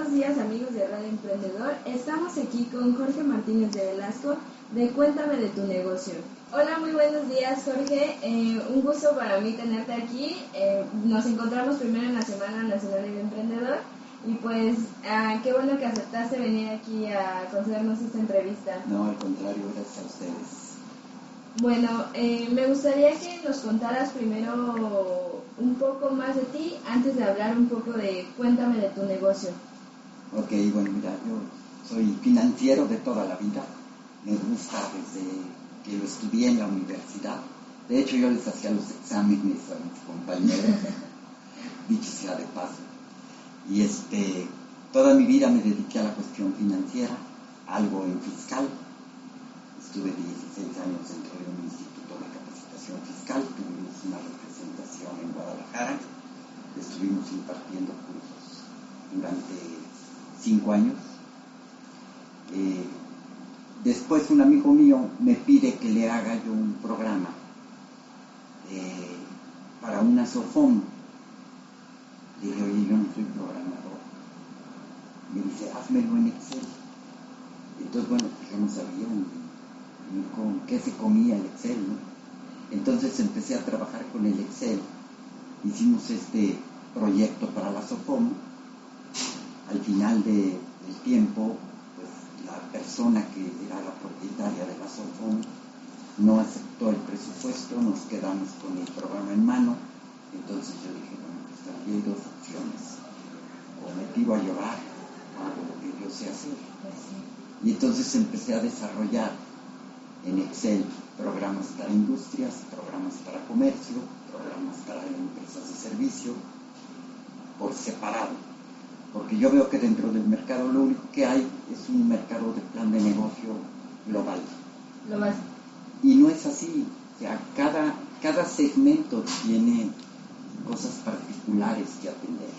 buenos días amigos de Radio Emprendedor. Estamos aquí con Jorge Martínez de Velasco de Cuéntame de tu negocio. Hola, muy buenos días Jorge, un gusto para mí tenerte aquí. Nos encontramos primero en la Semana Nacional del Emprendedor y pues qué bueno que aceptaste venir aquí a concedernos esta entrevista. No, al contrario, gracias a ustedes. Bueno, me gustaría que nos contaras primero un poco más de ti antes de hablar un poco de Cuéntame de tu negocio. Ok, bueno, mira, yo soy financiero de toda la vida. Me gusta desde que lo estudié en la universidad. De hecho, yo les hacía los exámenes a mis compañeros, dicho sea de paso. Y toda mi vida me dediqué a la cuestión financiera, algo en fiscal. Estuve 16 años dentro de un instituto de capacitación fiscal, tuvimos una representación en Guadalajara, estuvimos impartiendo cursos durante 5 años. Después un amigo mío me pide que le haga yo un programa para una SOFOM. Le dije, oye, yo no soy programador. Me dice, házmelo en Excel. Entonces, bueno, pues yo no sabía ni con qué se comía el Excel, ¿no? Entonces empecé a trabajar con el Excel. Hicimos este proyecto para la SOFOM. Al final del tiempo, pues la persona que era la propietaria de la SOFOM no aceptó el presupuesto, nos quedamos con el programa en mano. Entonces yo dije, bueno, pues aquí hay dos opciones: o me tiro a llorar o hago lo que yo sé hacer. Y entonces empecé a desarrollar en Excel programas para industrias, programas para comercio, programas para empresas de servicio, por separado. Porque yo veo que dentro del mercado lo único que hay es un mercado de plan de negocio global. Y no es así. O sea, cada segmento tiene cosas particulares que atender.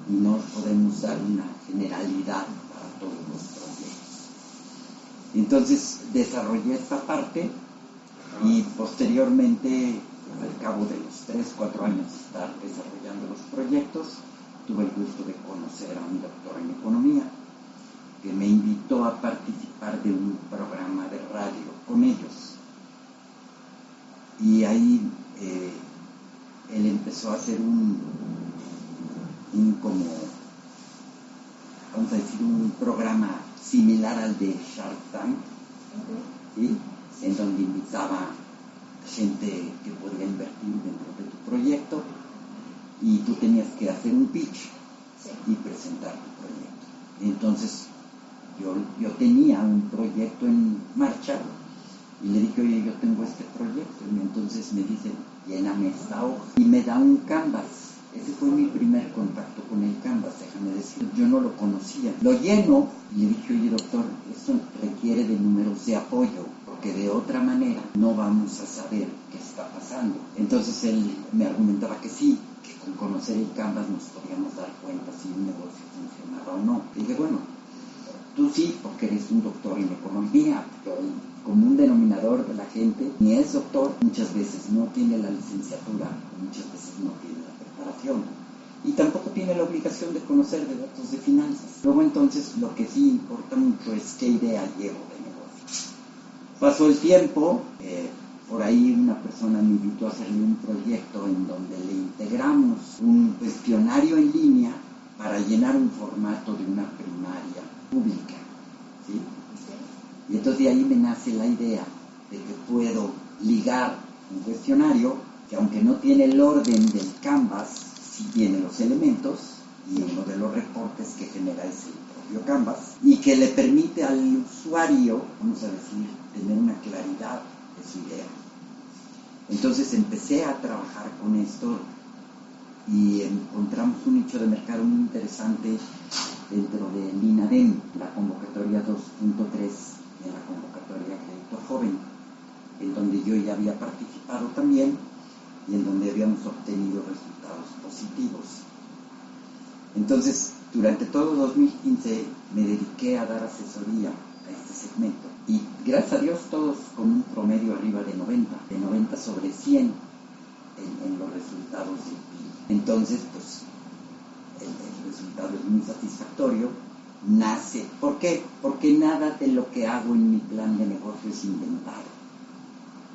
Y no podemos dar una generalidad para todos los proyectos. Entonces desarrollé esta parte y posteriormente, al cabo de los 3-4 años de estar desarrollando los proyectos, tuve el gusto de conocer a un doctor en economía que me invitó a participar de un programa de radio con ellos. Y ahí él empezó a hacer un programa similar al de Shark Tank, ¿sí? En donde invitaba gente que podía invertir dentro de tu proyecto y tú tenías que hacer un pitch y presentar tu proyecto. Entonces yo tenía un proyecto en marcha y le dije, oye, yo tengo este proyecto. Y entonces me dice, lléname esta hoja, y me da un canvas. Ese fue mi primer contacto con el canvas, déjame decir. Yo no lo conocía. Lo lleno y le dije, oye, doctor, esto requiere de números de apoyo, porque de otra manera no vamos a saber qué está pasando. Entonces él me argumentaba que sí, que con conocer el canvas nos podíamos dar cuenta si un negocio funcionaba o no. Y dije, bueno, tú sí, porque eres un doctor en economía, pero el común denominador de la gente ni es doctor, muchas veces no tiene la licenciatura, muchas veces no tiene la preparación y tampoco tiene la obligación de conocer de datos de finanzas. Luego entonces lo que sí importa mucho es qué idea llevo de negocio. Pasó el tiempo, por ahí una persona me invitó a hacerle un proyecto en donde le integramos un cuestionario en línea para llenar un formato de una primaria pública, ¿sí? Y entonces de ahí me nace la idea de que puedo ligar un cuestionario que, aunque no tiene el orden del Canvas, sí tiene los elementos, y uno de los reportes que genera es el propio Canvas, y que le permite al usuario, vamos a decir, tener una claridad de su idea. Entonces empecé a trabajar con esto y encontramos un nicho de mercado muy interesante dentro del INADEM, la convocatoria 2.3 de la convocatoria Crédito Joven, en donde yo ya había participado también y en donde habíamos obtenido resultados positivos. Entonces, durante todo 2015 me dediqué a dar asesoría a este segmento y gracias a Dios todos con un promedio arriba de 90 sobre 100 en los resultados del PIB. Entonces, pues el resultado resultado es muy satisfactorio, nace. ¿Por qué? Porque nada de lo que hago en mi plan de negocio es inventado.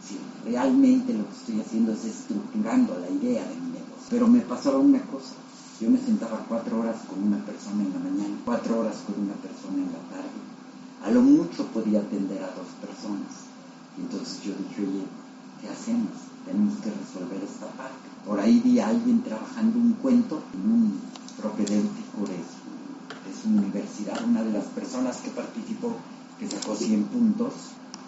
Sí, realmente lo que estoy haciendo es estructurando la idea de mi negocio. Pero me pasaba una cosa. Yo me sentaba 4 horas con una persona en la mañana, 4 horas con una persona en la tarde. A lo mucho podía atender a 2 personas. Y entonces yo dije, oye, ¿qué hacemos? Tenemos que resolver esta parte. Por ahí vi a alguien trabajando un cuento en un propedéutico de su universidad. Una de las personas que participó, que sacó 100 puntos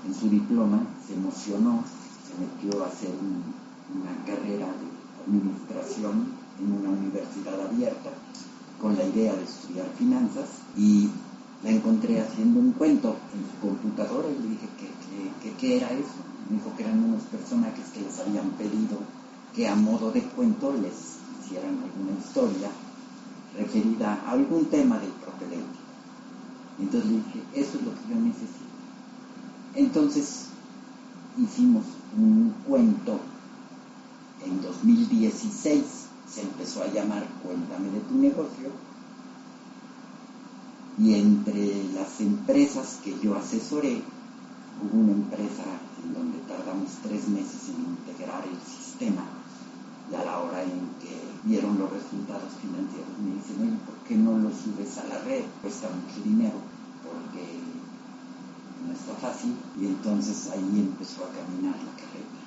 en su diploma, se emocionó, se metió a hacer una carrera de administración en una universidad abierta con la idea de estudiar finanzas, y la encontré haciendo un cuento en su computadora y le dije ¿qué era eso? Me dijo que eran unos personajes que les habían pedido que a modo de cuento les hicieran alguna historia referida a algún tema del propedéutico. Entonces le dije, eso es lo que yo necesito. Entonces hicimos un cuento en 2016, se empezó a llamar Cuéntame de tu negocio, y entre las empresas que yo asesoré, hubo una empresa en donde tardamos 3 meses en integrar el sistema, y a la hora en que vieron los resultados financieros me dicen, oye, ¿por qué no lo subes a la red? Cuesta mucho dinero, porque no está fácil. Y entonces ahí empezó a caminar la carreta.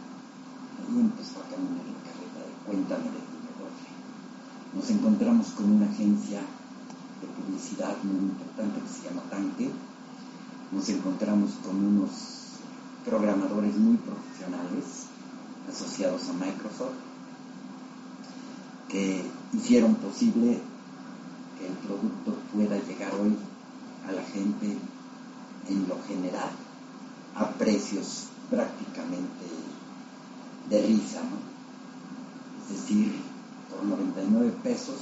De Cuéntame de tu negocio. Nos encontramos con una agencia de publicidad muy importante que se llama Tanque. Nos encontramos con unos programadores muy profesionales asociados a Microsoft, que hicieron posible que el producto pueda llegar hoy a la gente en lo general a precios prácticamente de risa, ¿no? Es decir, por 99 pesos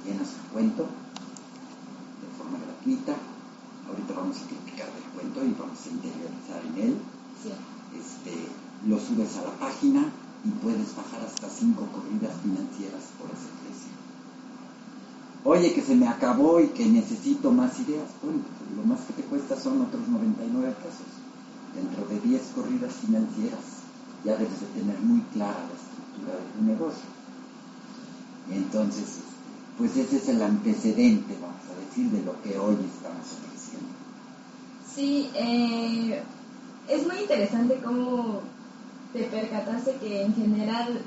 llenas el cuento de forma gratuita. Ahorita vamos a criticar del cuento y vamos a interiorizar en él. Sí. Lo subes a la página y puedes bajar hasta 5 corridas financieras por ese precio. Oye, que se me acabó y que necesito más ideas. Bueno, lo más que te cuesta son otros 99 pesos. Dentro de 10 corridas financieras ya debes de tener muy clara la estructura de tu negocio. Y entonces, pues ese es el antecedente, vamos a decir, de lo que hoy estamos ofreciendo. Sí, es muy interesante cómo te percataste que en general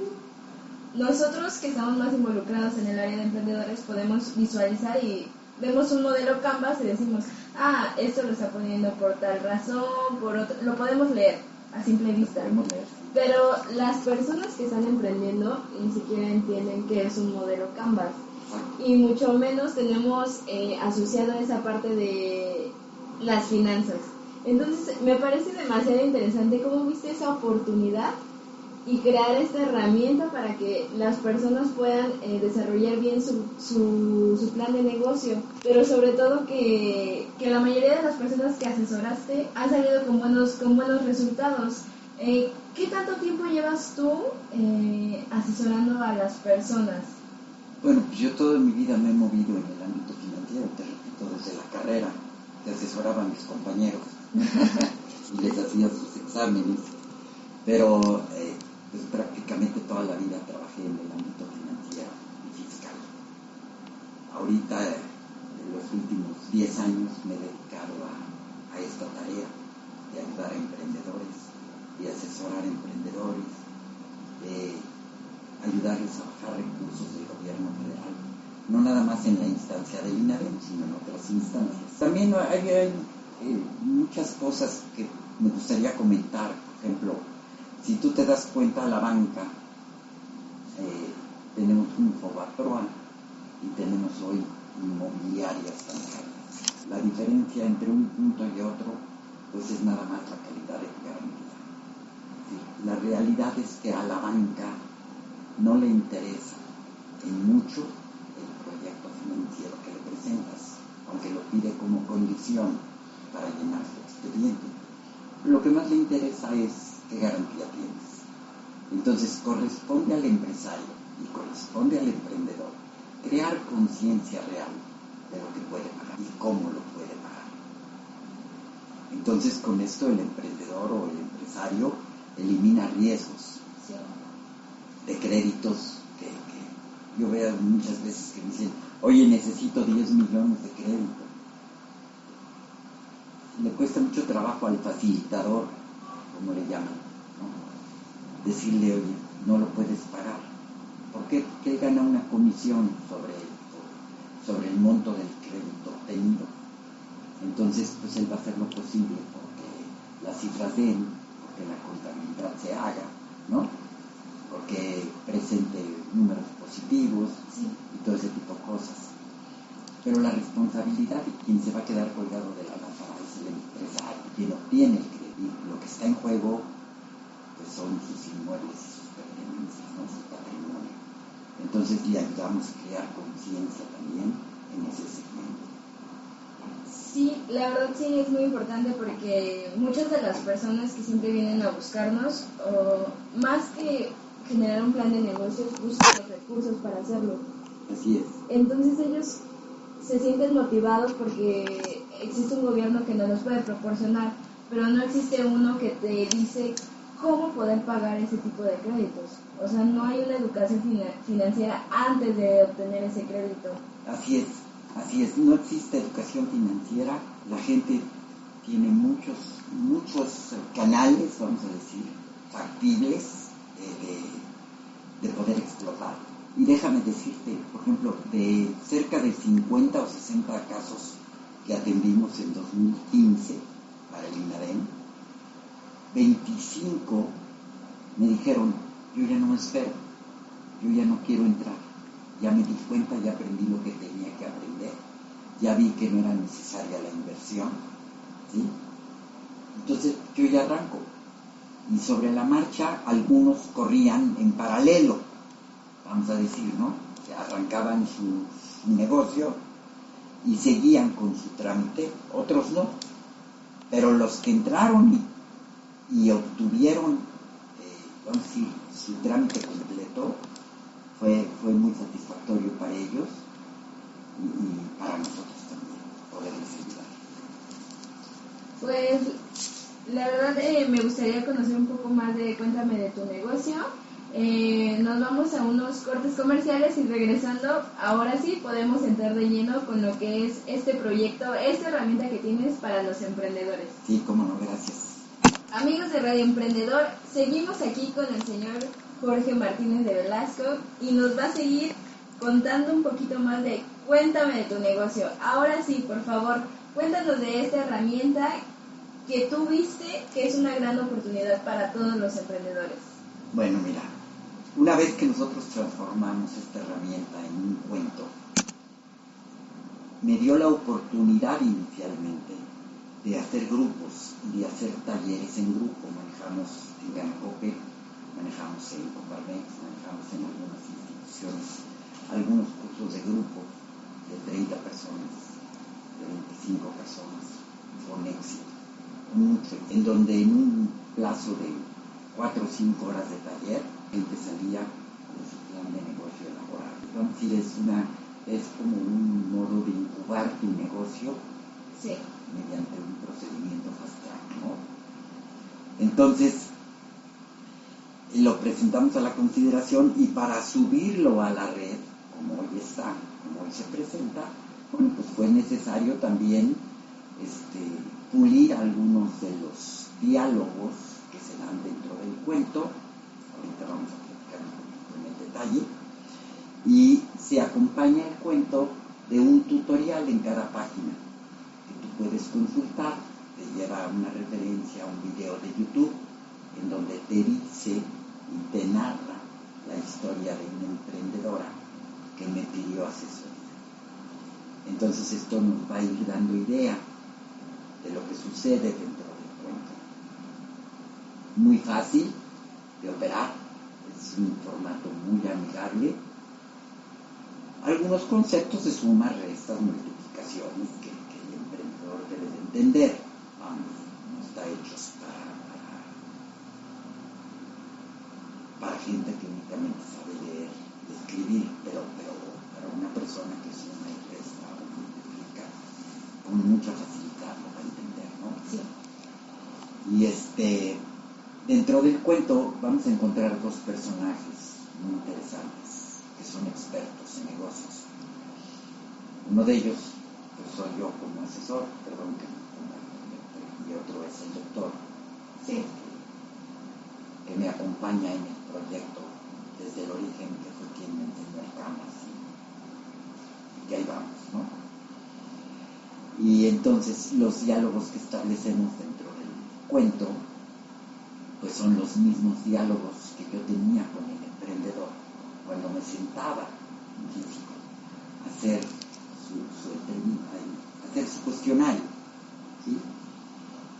nosotros que estamos más involucrados en el área de emprendedores podemos visualizar y vemos un modelo Canvas y decimos, esto lo está poniendo por tal razón, por otro, lo podemos leer a simple vista. Pero las personas que están emprendiendo ni siquiera entienden qué es un modelo Canvas. Y mucho menos tenemos asociado esa parte de las finanzas. Entonces me parece demasiado interesante cómo viste esa oportunidad y crear esta herramienta para que las personas puedan desarrollar bien su plan de negocio, pero sobre todo que la mayoría de las personas que asesoraste han salido con buenos resultados. ¿Qué tanto tiempo llevas tú asesorando a las personas? Bueno, pues yo toda mi vida me he movido en el ámbito financiero, te repito, desde la carrera, que asesoraba a mis compañeros y les hacía sus exámenes, pero pues prácticamente toda la vida trabajé en el ámbito financiero y fiscal. Ahorita, en los últimos 10 años, me he dedicado a esta tarea de ayudar a emprendedores, de asesorar a emprendedores, de ayudarles a bajar recursos del gobierno federal, no nada más en la instancia del INADEM, sino en otras instancias. También hay muchas cosas que me gustaría comentar. Por ejemplo, si tú te das cuenta, la banca, tenemos un Fobaproa y tenemos hoy inmobiliarias bancarias. La diferencia entre un punto y otro, pues es nada más la calidad de garantía. Sí, la realidad es que a la banca no le interesa en mucho el proyecto financiero que le presentas, aunque lo pide como condición para llenar su expediente. Lo que más le interesa es qué garantía tienes. Entonces corresponde al empresario y corresponde al emprendedor crear conciencia real de lo que puede pagar y cómo lo puede pagar. Entonces, con esto el emprendedor o el empresario elimina riesgos de créditos que yo veo muchas veces que me dicen, oye, necesito 10 millones de crédito. Le cuesta mucho trabajo al facilitador, como le llaman, ¿no? Decirle, oye, no lo puedes pagar. ¿Por qué? Porque él gana una comisión sobre el monto del crédito obtenido. Entonces, pues él va a hacer lo posible porque las cifras den, porque la contabilidad se haga, ¿no? Porque presente números positivos y todo ese tipo de cosas. Pero la responsabilidad de quien se va a quedar colgado de la lámpara es el empresario, quien obtiene el crédito. Lo que está en juego pues son sus inmuebles y sus pertenencias, ¿no? Su patrimonio. Entonces le ayudamos a crear conciencia también en ese segmento. Sí, la verdad sí es muy importante porque muchas de las personas que siempre vienen a buscarnos, más que generar un plan de negocios, buscan los recursos para hacerlo. Así es. Entonces ellos se sienten motivados porque existe un gobierno que nos los puede proporcionar, pero no existe uno que te dice cómo poder pagar ese tipo de créditos. O sea, no hay una educación financiera antes de obtener ese crédito. Así es, no existe educación financiera, la gente tiene muchos canales, vamos a decir, factibles de poder explotar. Y déjame decirte, por ejemplo, de cerca de 50 o 60 casos que atendimos en 2015 para el INADEM, 25 me dijeron, yo ya no me espero, yo ya no quiero entrar, ya me di cuenta, ya aprendí lo que tenía que aprender, ya vi que no era necesaria la inversión, ¿sí? Entonces yo ya arranco. Y sobre la marcha algunos corrían en paralelo, vamos a decir, ¿no? Que arrancaban su negocio y seguían con su trámite, otros no. Pero los que entraron y obtuvieron, vamos a decir, su trámite completo, fue muy satisfactorio para ellos y para nosotros también, poderles ayudar. Pues la verdad me gustaría conocer un poco más de Cuéntame de tu negocio. Nos vamos a unos cortes comerciales y regresando, ahora sí podemos entrar de lleno con lo que es este proyecto, esta herramienta que tienes para los emprendedores. Sí, cómo no, gracias. Amigos de Radio Emprendedor, seguimos aquí con el señor Jorge Martínez de Velasco y nos va a seguir contando un poquito más de Cuéntame de tu negocio. Ahora sí, por favor, cuéntanos de esta herramienta que tú viste que es una gran oportunidad para todos los emprendedores. Bueno, mira, una vez que nosotros transformamos esta herramienta en un cuento, me dio la oportunidad inicialmente de hacer grupos y de hacer talleres en grupo. Manejamos en Ganacope, manejamos en Coparmex, manejamos en algunas instituciones, algunos cursos de grupo de 30 personas, de 25 personas, con éxito, en donde en un plazo de 4 o 5 horas de taller, gente salía con su plan de negocio elaborado. Vamos a decir, es como un modo de incubar tu negocio, sí, mediante un procedimiento fast track, ¿no? Entonces, lo presentamos a la consideración y para subirlo a la red, como hoy está, como hoy se presenta, bueno, pues fue necesario también pulir algunos de los diálogos que se dan dentro del cuento. Ahorita vamos a platicar un poquito en el detalle. Y se acompaña el cuento de un tutorial en cada página que tú puedes consultar. Te lleva una referencia a un video de YouTube en donde te dice y te narra la historia de una emprendedora que me pidió asesoría. Entonces esto nos va a ir dando idea de lo que sucede dentro del cuento. Muy fácil de operar, es un formato muy amigable. Algunos conceptos de sumas, restas, multiplicaciones que el emprendedor debe de entender. Vamos, no está hecho para gente que únicamente sabe leer y escribir, pero una con mucha facilidad para entender, ¿no? Sí. Y dentro del cuento vamos a encontrar dos personajes muy interesantes que son expertos en negocios. Uno de ellos pues, soy yo como asesor, perdón que y otro es el doctor, sí, que me acompaña en el proyecto desde el origen, que fue quien me enseñó el Canvas y que ahí vamos, ¿no? Y entonces los diálogos que establecemos dentro del cuento pues son los mismos diálogos que yo tenía con el emprendedor cuando me sentaba en físico a hacer su cuestionario, ¿sí?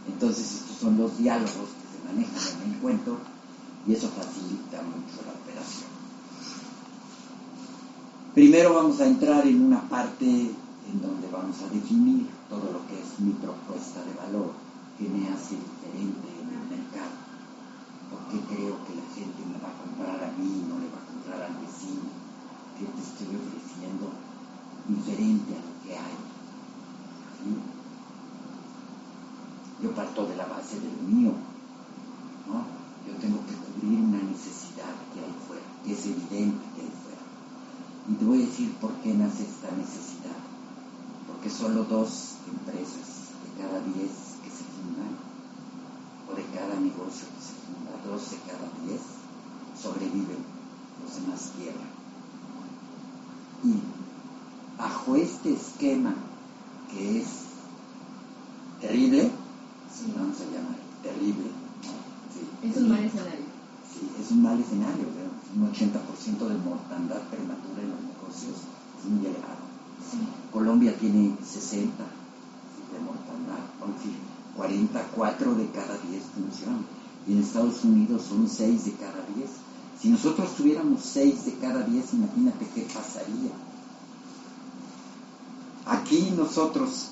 Entonces estos son los diálogos que se manejan en el cuento y eso facilita mucho la operación. Primero vamos a entrar en una parte en donde vamos a definir todo lo que es mi propuesta de valor, que me hace diferente en el mercado, por qué creo que la gente me va a comprar a mí, no le va a comprar al vecino, que te estoy ofreciendo diferente a lo que hay, ¿sí? Yo parto de la base de lo mío, ¿no? Yo tengo que cubrir una necesidad que hay fuera, que es evidente que hay fuera. Y te voy a decir por qué nace esta necesidad. Porque solo 2 empresas de cada 10 que se fundan, o de cada negocio que se funda, 2 de cada 10 sobreviven, los demás quiebran. Y bajo este esquema que es terrible, sí, vamos a llamar terrible, sí, es un mal escenario. Sí, es un mal escenario, ¿verdad? Un 80% de mortandad prematura en los negocios es muy elevado. Sí. Colombia tiene 60 de mortandad, es decir, 44 de cada 10 funcionan. Y en Estados Unidos son 6 de cada 10. Si nosotros tuviéramos 6 de cada 10, imagínate qué pasaría. Aquí nosotros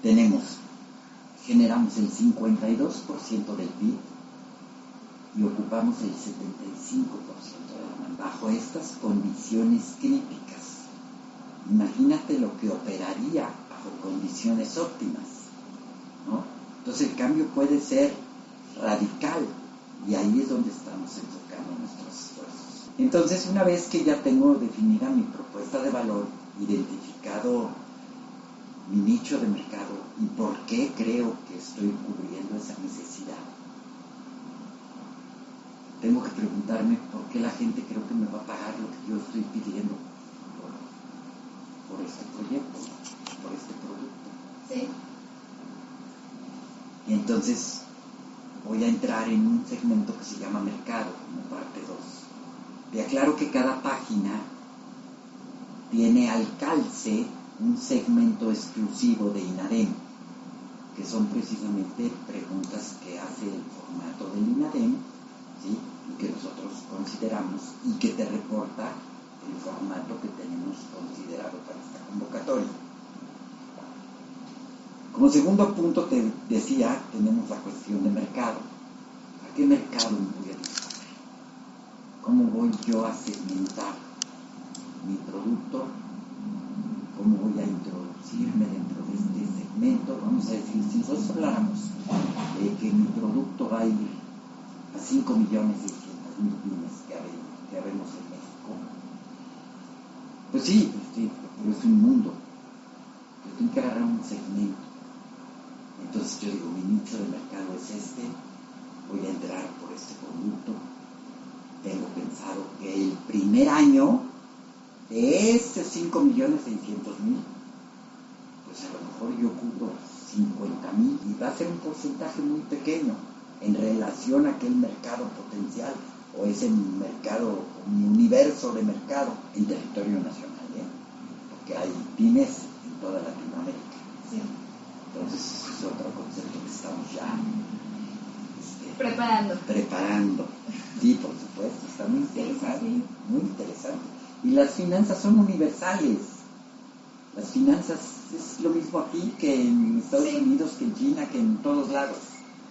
generamos el 52% del PIB y ocupamos el 75% de la mano. Bajo estas condiciones críticas, imagínate lo que operaría bajo condiciones óptimas, ¿no? Entonces el cambio puede ser radical y ahí es donde estamos enfocando nuestros esfuerzos. Entonces, una vez que ya tengo definida mi propuesta de valor, identificado mi nicho de mercado y por qué creo que estoy cubriendo esa necesidad, tengo que preguntarme por qué la gente creo que me va a pagar lo que yo estoy pidiendo por este proyecto, por este producto. Sí. Y entonces voy a entrar en un segmento que se llama mercado, como parte 2. Te aclaro que cada página tiene al calce un segmento exclusivo de INADEM, que son precisamente preguntas que hace el formato del INADEM, ¿sí? Y que nosotros consideramos y que te reporta el formato que tenemos considerado para esta convocatoria. Como segundo punto te decía, tenemos la cuestión de mercado. ¿A qué mercado me voy a dirigir? ¿Cómo voy yo a segmentar mi producto? ¿Cómo voy a introducirme dentro de este segmento? Vamos a decir, si nosotros habláramos de que mi producto va a ir a 5.600.000 pymes que habemos en México, pues sí, pero es un mundo. Yo tengo que agarrar un segmento. Entonces yo digo, mi nicho de mercado es este, voy a entrar por este producto. Tengo pensado que el primer año de ese 5.600.000, pues a lo mejor yo cubro 50.000 y va a ser un porcentaje muy pequeño en relación a aquel mercado potencial o ese mercado, mi universo de mercado en territorio nacional, ¿eh? Porque hay pymes en toda Latinoamérica. Sí. Entonces es otro concepto que estamos ya preparando. Sí, por supuesto, está muy interesante, sí. Muy interesante. Y las finanzas son universales. Las finanzas es lo mismo aquí que en Estados Unidos, que en China, que en todos lados.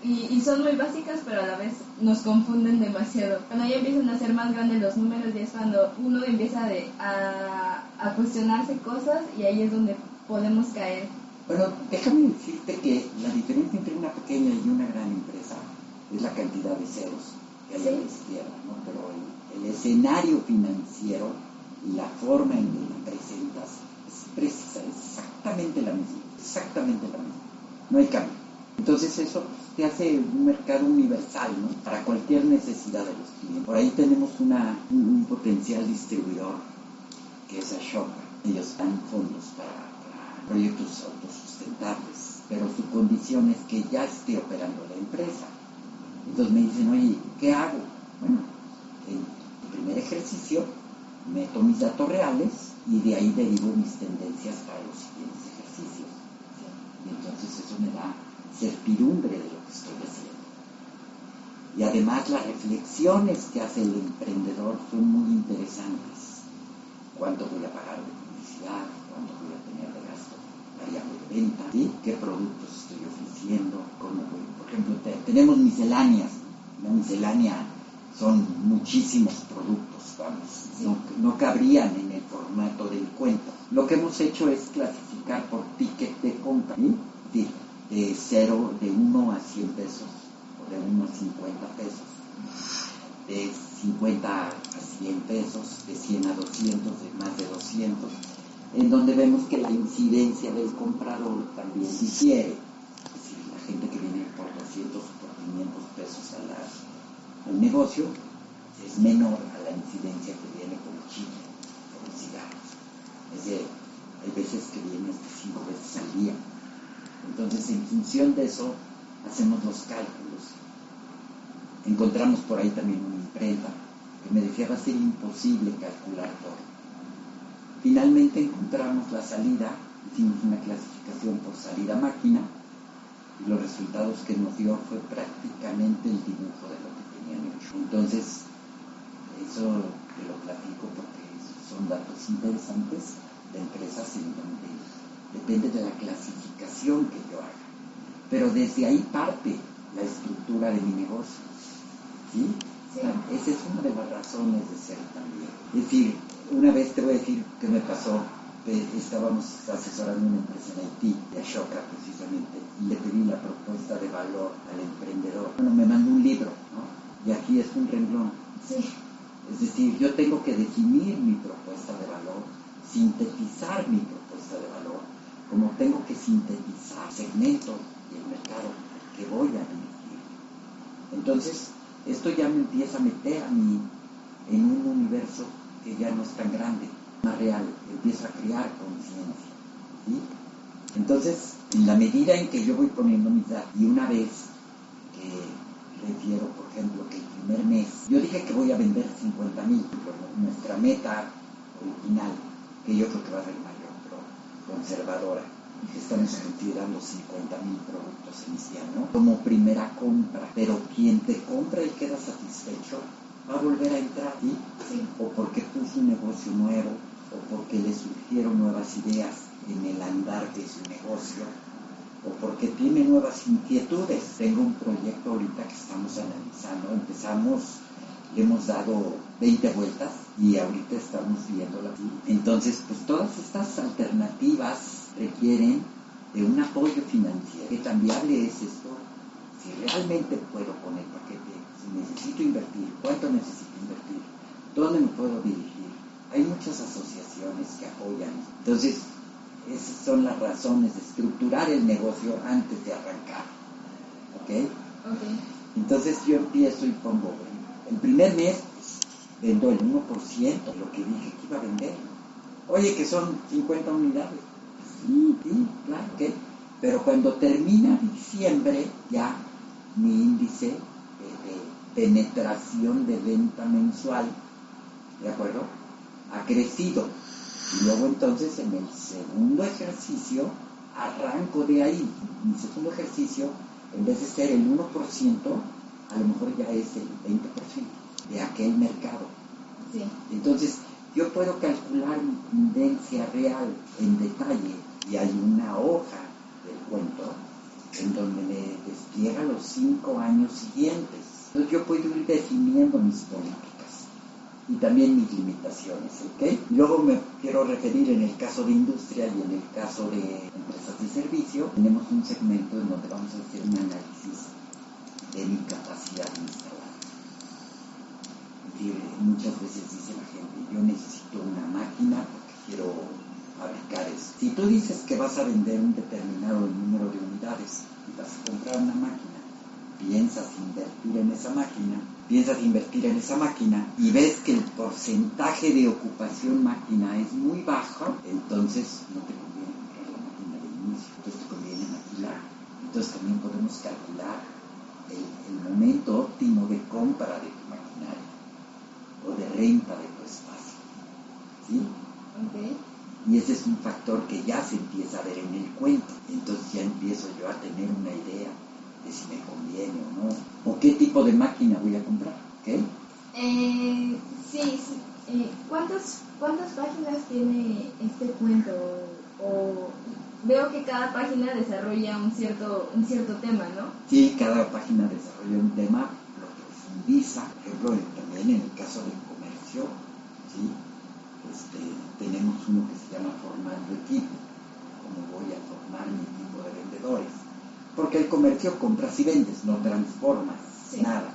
Y son muy básicas, pero a la vez nos confunden demasiado. Cuando ya empiezan a ser más grandes los números, ya es cuando uno empieza a cuestionarse cosas y ahí es donde podemos caer Bueno, déjame decirte que la diferencia entre una pequeña y una gran empresa es la cantidad de ceros que hay a la izquierda, ¿no? Pero el escenario financiero y la forma en que la presentas es exactamente la misma, no hay cambio. Entonces eso te hace un mercado universal, ¿no? Para cualquier necesidad de los clientes. Por ahí tenemos un potencial distribuidor que es Ashoka. Ellos dan fondos para proyectos autosustentables, pero su condición es que ya esté operando la empresa. Entonces me dicen, oye, ¿qué hago? Bueno, en el primer ejercicio meto mis datos reales y de ahí derivo mis tendencias para los siguientes ejercicios. Y entonces eso me da certidumbre de lo que estoy haciendo. Y además las reflexiones que hace el emprendedor son muy interesantes. ¿Cuánto voy a pagar de publicidad? ¿Cuánto voy a tener de gasto variable de venta? ¿Sí? ¿Qué productos estoy ofreciendo? ¿Cómo voy? Por ejemplo, tenemos misceláneas. La miscelánea son muchísimos productos, vamos, no cabrían en el formato del cuento. Lo que hemos hecho es clasificar por ticket de compra, ¿sí? De 1 a 100 pesos, o de 1 a 50 pesos, de 50 a 100 pesos, de 100 a 200, de más de 200, en donde vemos que la incidencia del comprador también difiere. Es decir, la gente que viene por 200 o por 500 pesos al negocio es menor a la incidencia que viene por el chicle, por el cigarro. Hay veces que viene hasta 5 veces al día. Entonces, en función de eso, hacemos los cálculos. Encontramos por ahí también una imprenta que me decía va a ser imposible calcular todo. Finalmente encontramos la salida, hicimos una clasificación por salida máquina y los resultados que nos dio fue prácticamente el dibujo de lo que tenían hecho. Entonces, eso te lo platico porque son datos interesantes de empresas en donde depende de la clasificación que yo haga. Pero desde ahí parte la estructura de mi negocio. ¿Sí? Sí. Esa es una de las razones de ser también. Es decir, una vez te voy a decir qué me pasó. Estábamos asesorando una empresa en Haití, de Ashoka precisamente, y le pedí la propuesta de valor al emprendedor. Bueno, me mandó un libro, ¿no? Y aquí es un renglón. Sí. Es decir, yo tengo que definir mi propuesta de valor, sintetizar mi propuesta de valor, como tengo que sintetizar el segmento y el mercado que voy a dirigir. Entonces, esto ya me empieza a meter a mí en un universo que ya no es tan grande, más real, empiezo a crear conciencia. ¿Sí? Entonces, en la medida en que yo voy poniendo mis datos, y una vez que refiero, por ejemplo, que el primer mes, yo dije que voy a vender 50,000, nuestra meta original, que yo creo que va a ser mayor, pero conservadora, que estamos considerando 50,000 productos iniciales, ¿no? Como primera compra, pero quien te compra y queda satisfecho, va a volver a entrar, ¿sí? Sí. O porque puso un negocio nuevo, o porque le surgieron nuevas ideas en el andar de su negocio, o porque tiene nuevas inquietudes. Tengo un proyecto ahorita que estamos analizando, le hemos dado 20 vueltas y ahorita estamos viéndola. Entonces, pues todas estas alternativas requieren de un apoyo financiero. ¿Qué tan viable es esto? Si realmente puedo con el paquete, si necesito invertir, ¿cuánto necesito invertir? ¿Dónde me puedo dirigir? Hay muchas asociaciones que apoyan. Entonces, esas son las razones de estructurar el negocio antes de arrancar. ¿Ok? Entonces yo empiezo y pongo, el primer mes pues, vendo el 1% de lo que dije que iba a vender. Oye, que son 50 unidades. Sí, claro, ¿ok? Pero cuando termina diciembre, ya mi índice de penetración de venta mensual, ¿de acuerdo?, ha crecido. Y luego entonces en el segundo ejercicio arranco de ahí. Mi segundo ejercicio, en vez de ser el 1%, a lo mejor ya es el 20% de aquel mercado. Sí. Entonces yo puedo calcular mi tendencia real en detalle y hay una hoja del cuento en donde me despliega los 5 años siguientes. Entonces yo puedo ir definiendo mis políticas. y también mis limitaciones, ¿ok? Luego me quiero referir en el caso de industria y en el caso de empresas de servicio. Tenemos un segmento en donde vamos a hacer un análisis de mi capacidad instalada. Es decir, muchas veces dice la gente, yo necesito una máquina porque quiero fabricar eso. Si tú dices que vas a vender un determinado número de unidades y vas a comprar una máquina, piensas invertir en esa máquina y ves que el porcentaje de ocupación máquina es muy bajo, entonces no te conviene comprar la máquina de inicio, entonces te conviene maquilar. Entonces también podemos calcular el momento óptimo de compra de tu maquinaria o de renta de tu espacio, ¿sí? Okay. Y ese es un factor que ya se empieza a ver en el cuento. Entonces ya empiezo yo a tener una idea de si me conviene o no, o qué tipo de máquina voy a comprar, ¿ok? Sí. ¿Cuántas páginas tiene este cuento? O veo que cada página desarrolla un cierto tema, ¿no? Sí, cada página desarrolla un tema, lo profundiza. Por ejemplo, también en el caso del comercio, ¿sí? Tenemos uno que se llama formando equipo, cómo voy a formar mi equipo de vendedores, porque el comercio compras y vendes, no transformas, sí, nada.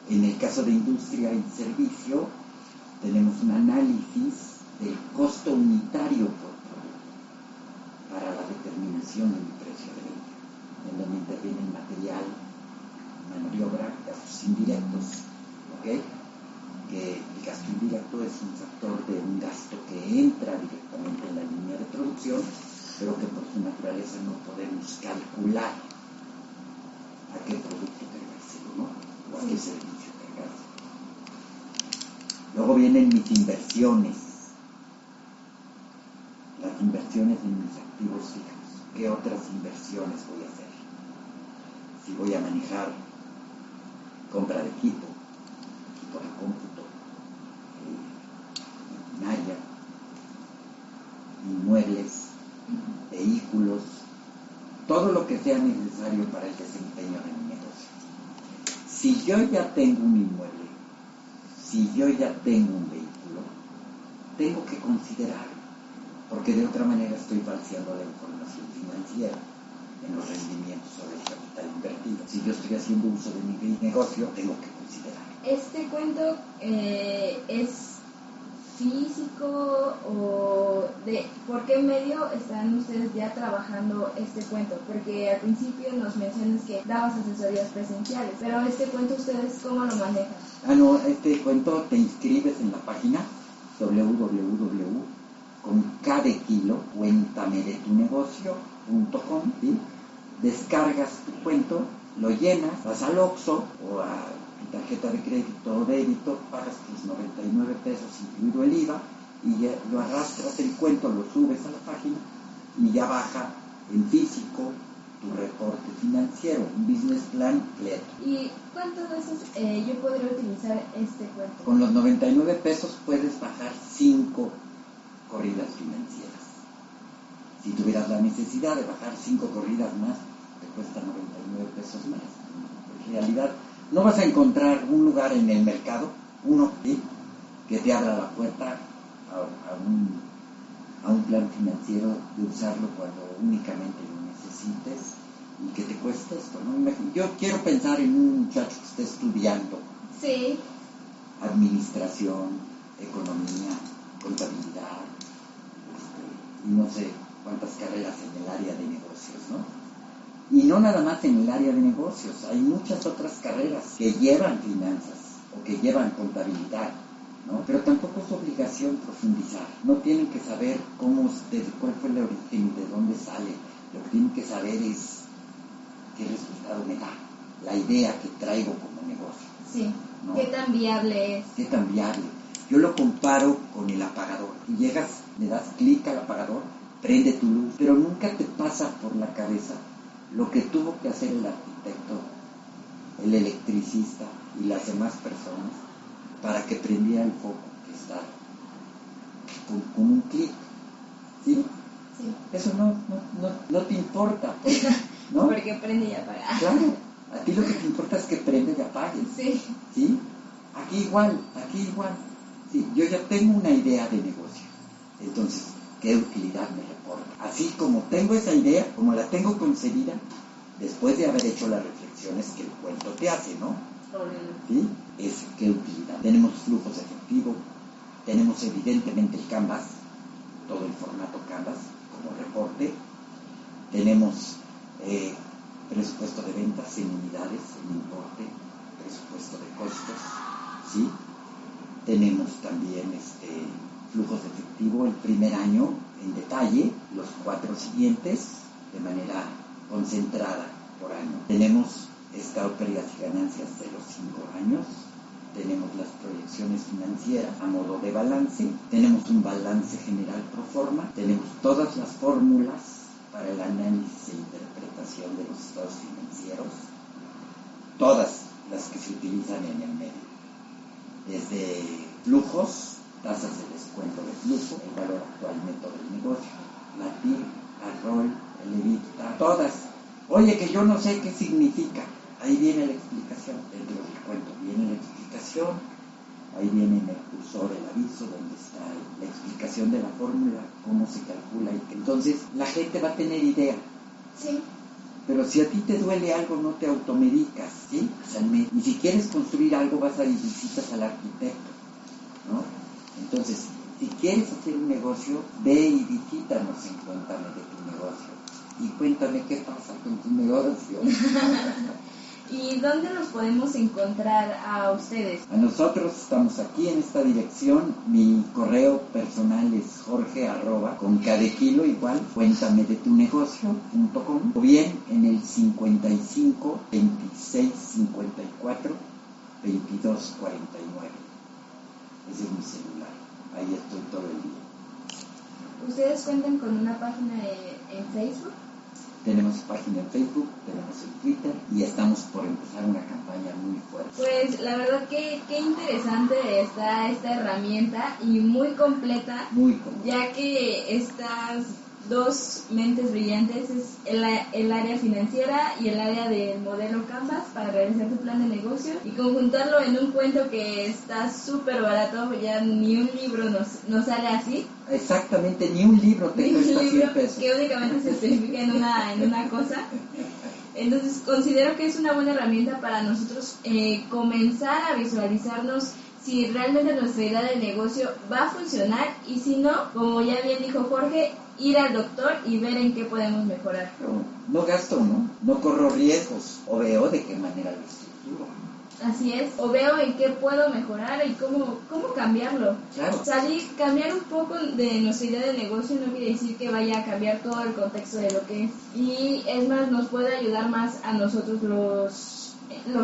En el caso de industria y servicio, tenemos un análisis del costo unitario por producto para la determinación del precio de venta, en donde interviene el material, mano de obra, gastos indirectos, ¿ok? Que el gasto indirecto es un factor de un gasto que entra directamente en la línea de producción, pero que por su naturaleza no podemos calcular a qué producto cargárselo, ¿no? O a qué servicio cargárselo. Luego vienen mis inversiones, las inversiones en mis activos fijos. ¿Qué otras inversiones voy a hacer? Si voy a manejar compra de equipo de cómputo, maquinaria, inmuebles, vehículos, todo lo que sea necesario para el desempeño de mi negocio. Si yo ya tengo un inmueble, si yo ya tengo un vehículo, tengo que considerarlo, porque de otra manera estoy falseando la información financiera en los rendimientos sobre el capital invertido. Si yo estoy haciendo uso de mi negocio, tengo que considerarlo. ¿Este cuento es físico o por qué medio están ustedes ya trabajando este cuento? Porque al principio nos mencionas que dabas asesorías presenciales, pero este cuento ustedes ¿cómo lo manejan? No, este cuento te inscribes en la página www.cuentamedetunegocio.com, ¿sí? Descargas tu cuento, lo llenas, vas al Oxxo o a tu tarjeta de crédito o débito, pagas tus 99 pesos incluido el IVA y ya lo arrastras el cuento, lo subes a la página y ya baja en físico tu reporte financiero, un business plan completo. ¿Y cuántas veces yo podría utilizar este cuento? Con los 99 pesos puedes bajar 5 corridas financieras. Si tuvieras la necesidad de bajar 5 corridas más, te cuesta 99 pesos más. En realidad, no vas a encontrar un lugar en el mercado, uno, ¿sí?, que te abra la puerta a un plan financiero de usarlo cuando únicamente lo necesites y que te cueste esto, ¿no? Yo quiero pensar en un muchacho que esté estudiando, sí, administración, economía, contabilidad, y no sé cuántas carreras en el área de negocios, ¿no? Y no nada más en el área de negocios, hay muchas otras carreras que llevan finanzas o que llevan contabilidad, ¿no? Pero tampoco es obligación profundizar, no tienen que saber cuál fue el origen y de dónde sale, lo que tienen que saber es qué resultado me da, la idea que traigo como negocio. Sí, ¿no? ¿Qué tan viable es? ¿Qué tan viable? Yo lo comparo con el apagador. Y llegas, le das clic al apagador, prende tu luz, pero nunca te pasa por la cabeza lo que tuvo que hacer el arquitecto, el electricista y las demás personas para que prendiera el foco que está con un clic. ¿Sí? Sí. Eso no te importa, ¿no? Porque prende y apaga. Claro, a ti lo que te importa es que prende y apague. Sí. ¿Sí? Aquí igual. Sí, yo ya tengo una idea de negocio. Entonces, ¿qué utilidad me reporta? Así como tengo esa idea, como la tengo concebida, después de haber hecho las reflexiones que el cuento te hace, ¿no? ¿Sí? Es qué utilidad. Tenemos flujos de efectivo, tenemos evidentemente el Canvas, todo el formato Canvas como reporte, tenemos presupuesto de ventas en unidades, en importe, presupuesto de costos, ¿sí? Tenemos también flujos de efectivo el primer año en detalle, los 4 siguientes de manera concentrada por año. Tenemos estado pérdidas y ganancias de los 5 años, tenemos las proyecciones financieras a modo de balance, tenemos un balance general pro forma, tenemos todas las fórmulas para el análisis e interpretación de los estados financieros, todas las que se utilizan en el medio, desde flujos, tasas de descuento de flujo, el valor actual neto del negocio, la TIR, la ROI, el EBITDA, todas. Oye, que yo no sé qué significa. Ahí viene la explicación, dentro del cuento viene la explicación, ahí viene en el cursor el aviso donde está la explicación de la fórmula, cómo se calcula. Entonces la gente va a tener idea. Sí. Pero si a ti te duele algo, no te automedicas, ¿sí? O sea, y si quieres construir algo, vas a ir y visitas al arquitecto, ¿no? Entonces, si quieres hacer un negocio, ve y visítanos en Cuéntame de tu negocio. Y cuéntame qué pasa con tu negocio. ¿Y dónde los podemos encontrar a ustedes? A nosotros estamos aquí en esta dirección. Mi correo personal es jorge@ con K de kilo igual, cuéntamedetunegocio.com, o bien en el 55 26 54 22 49. Ese es mi celular. Ahí estoy todo el día. ¿Ustedes cuentan con una página en Facebook? Tenemos página en Facebook, tenemos en Twitter y estamos por empezar una campaña muy fuerte. Pues la verdad que qué interesante está esta herramienta y muy completa, ya que estas dos mentes brillantes es el área financiera y el área del modelo Canvas para realizar tu plan de negocio y conjuntarlo en un cuento que está súper barato, ya ni un libro nos sale así. Exactamente, ni un libro te cuesta 100 pesos. Que únicamente se especifica en una cosa. Entonces considero que es una buena herramienta para nosotros comenzar a visualizarnos si realmente nuestra idea de negocio va a funcionar y si no, como ya bien dijo Jorge, ir al doctor y ver en qué podemos mejorar. No gasto, no corro riesgos, o veo de qué manera lo estructuro. Así es, o veo en qué puedo mejorar y cómo cambiarlo. Claro. Cambiar un poco de nuestra idea de negocio no quiere decir que vaya a cambiar todo el contexto de lo que es. Y es más, nos puede ayudar más a nosotros los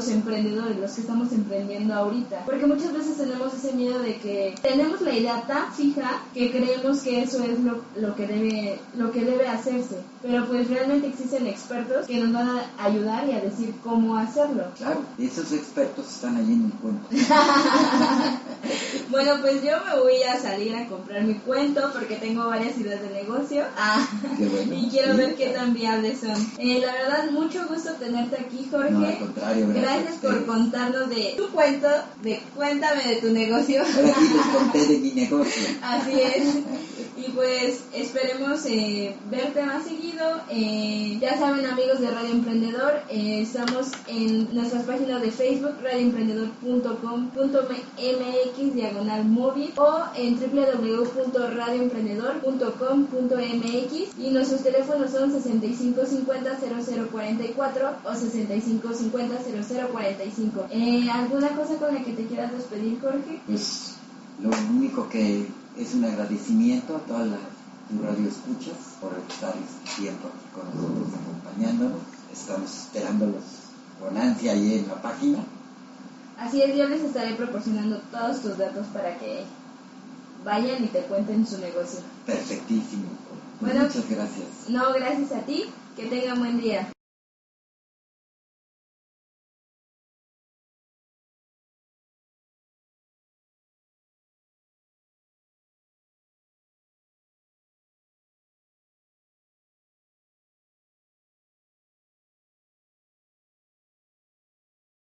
emprendedores, los que estamos emprendiendo ahorita, porque muchas veces tenemos ese miedo de que tenemos la idea tan fija que creemos que eso es lo que debe hacerse, pero pues realmente existen expertos que nos van a ayudar y a decir cómo hacerlo. Claro, esos expertos están allí en el cuento. Bueno, pues yo me voy a salir a comprar mi cuento porque tengo varias ideas de negocio. Qué bueno, y quiero ver qué tan viables son. La verdad, mucho gusto tenerte aquí, Jorge. No, al contrario, gracias por contarnos de tu cuento, de Cuéntame de tu negocio. Ahora sí les conté de mi negocio. Así es. Y pues esperemos verte más seguido. Ya saben, amigos de Radio Emprendedor, estamos en nuestras páginas de Facebook, radioemprendedor.com.mx/móvil o en www.radioemprendedor.com.mx y nuestros teléfonos son 6550-0044 o 6550-0045. ¿Alguna cosa con la que te quieras despedir, Jorge? Pues lo único que es un agradecimiento a toda tu radio escuchas por estar este tiempo aquí con nosotros acompañándonos. Estamos esperándolos con ansia ahí en la página. Así es, yo les estaré proporcionando todos tus datos para que vayan y te cuenten su negocio. Perfectísimo. Pues bueno, muchas gracias. No, gracias a ti. Que tengan buen día.